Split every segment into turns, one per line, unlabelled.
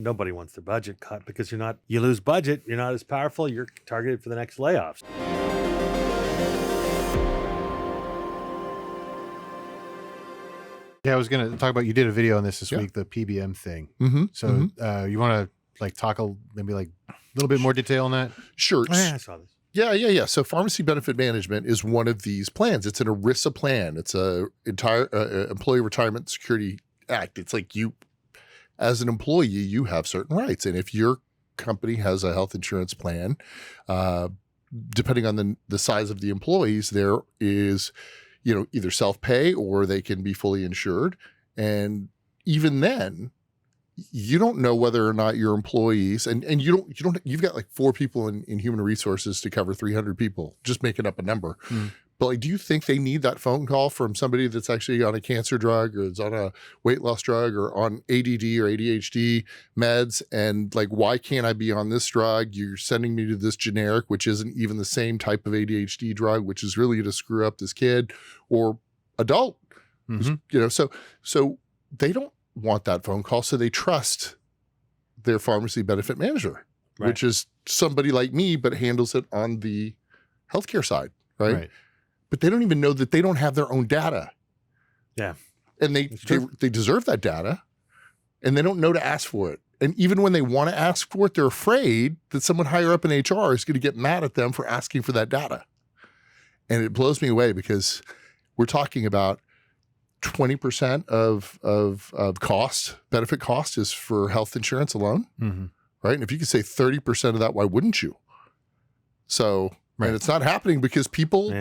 Nobody wants their budget cut because you lose budget, you're not as powerful, you're targeted for the next layoffs.
Yeah, I was going to talk about, you did a video on this
Yeah.
week, the PBM thing.
Mm-hmm.
So you want to talk maybe a little bit more detail on that?
Sure.
Oh, yeah, I saw this.
Yeah. So pharmacy benefit management is one of these plans. It's an ERISA plan. It's a entire Employee Retirement Security Act. It's like you, as an employee, you have certain rights. And if your company has a health insurance plan, depending on the size of the employees, there is, either self-pay or they can be fully insured. And even then, you don't know whether or not your employees, and you've got like 4 people in human resources to cover 300 people, just making up a number. But do you think they need that phone call from somebody that's actually on a cancer drug or is on a weight loss drug or on ADD or ADHD meds? And why can't I be on this drug? You're sending me to this generic, which isn't even the same type of ADHD drug, which is really to screw up this kid or adult. So they don't want that phone call. So they trust their pharmacy benefit manager, which is somebody like me, but handles it on the healthcare side. Right. But they don't even know that they don't have their own data.
Yeah.
And they deserve that data and they don't know to ask for it. And even when they want to ask for it, they're afraid that someone higher up in HR is going to get mad at them for asking for that data. And it blows me away because we're talking about 20% of benefit cost is for health insurance alone. Right. And if you could say 30% of that, why wouldn't you? So, and it's not happening because people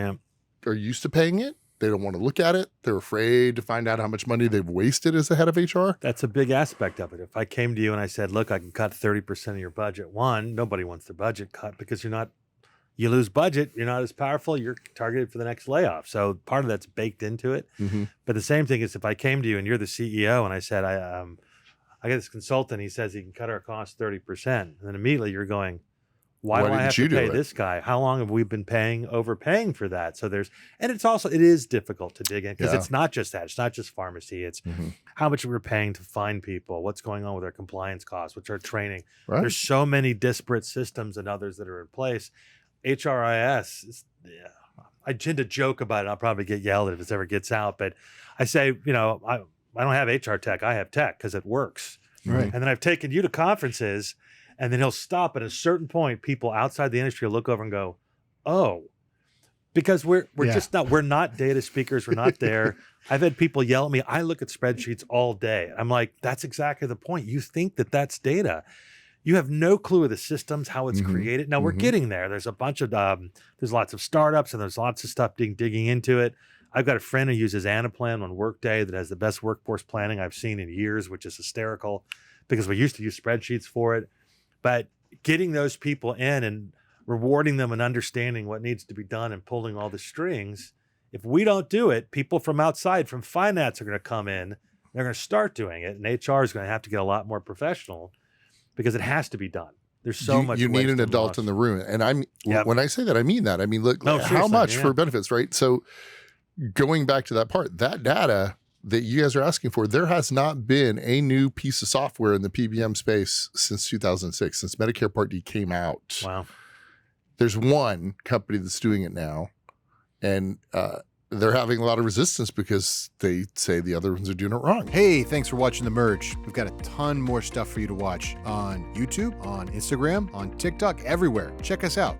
are used to paying it. They don't want to look at it. They're afraid to find out how much money they've wasted as the head of HR.
That's a big aspect of it. If I came to you and I said, look, I can cut 30% of your budget. One, nobody wants their budget cut because you lose budget, you're not as powerful, you're targeted for the next layoff. So part of that's baked into it. But the same thing is if I came to you and you're the CEO and I said, I got this consultant, he says he can cut our costs 30%. And then immediately you're going, why do I have to pay this guy? How long have we been overpaying for that? So it is difficult to dig in because it's not just that. It's not just pharmacy. It's how much we're paying to find people, what's going on with our compliance costs, what's our training. There's so many disparate systems and others that are in place. HRIS, I tend to joke about it. I'll probably get yelled at if this ever gets out, but I say, I don't have HR tech. I have tech because it works.
Right.
And then I've taken you to conferences and then he'll stop at a certain point. People outside the industry will look over and go, oh, because we're not data speakers. We're not there. I've had people yell at me. I look at spreadsheets all day. I'm like, that's exactly the point. You think that that's data. You have no clue of the systems, how it's created. Now we're getting there. There's a bunch of, there's lots of startups and there's lots of stuff digging into it. I've got a friend who uses Anaplan on Workday that has the best workforce planning I've seen in years, which is hysterical because we used to use spreadsheets for it. But getting those people in and rewarding them and understanding what needs to be done and pulling all the strings, if we don't do it, people from outside, from finance are going to come in, they're going to start doing it, and HR is going to have to get a lot more professional because it has to be done. There's so much.
You need an adult in the room. And when I say that, I mean that. I mean, look, how much for benefits, right? So going back to that part, that data that you guys are asking for, there has not been a new piece of software in the PBM space since 2006, since Medicare Part D came out.
Wow.
There's one company that's doing it now, and they're having a lot of resistance because they say the other ones are doing it wrong.
Hey, thanks for watching The Merge. We've got a ton more stuff for you to watch on YouTube, on Instagram, on TikTok, everywhere. Check us out.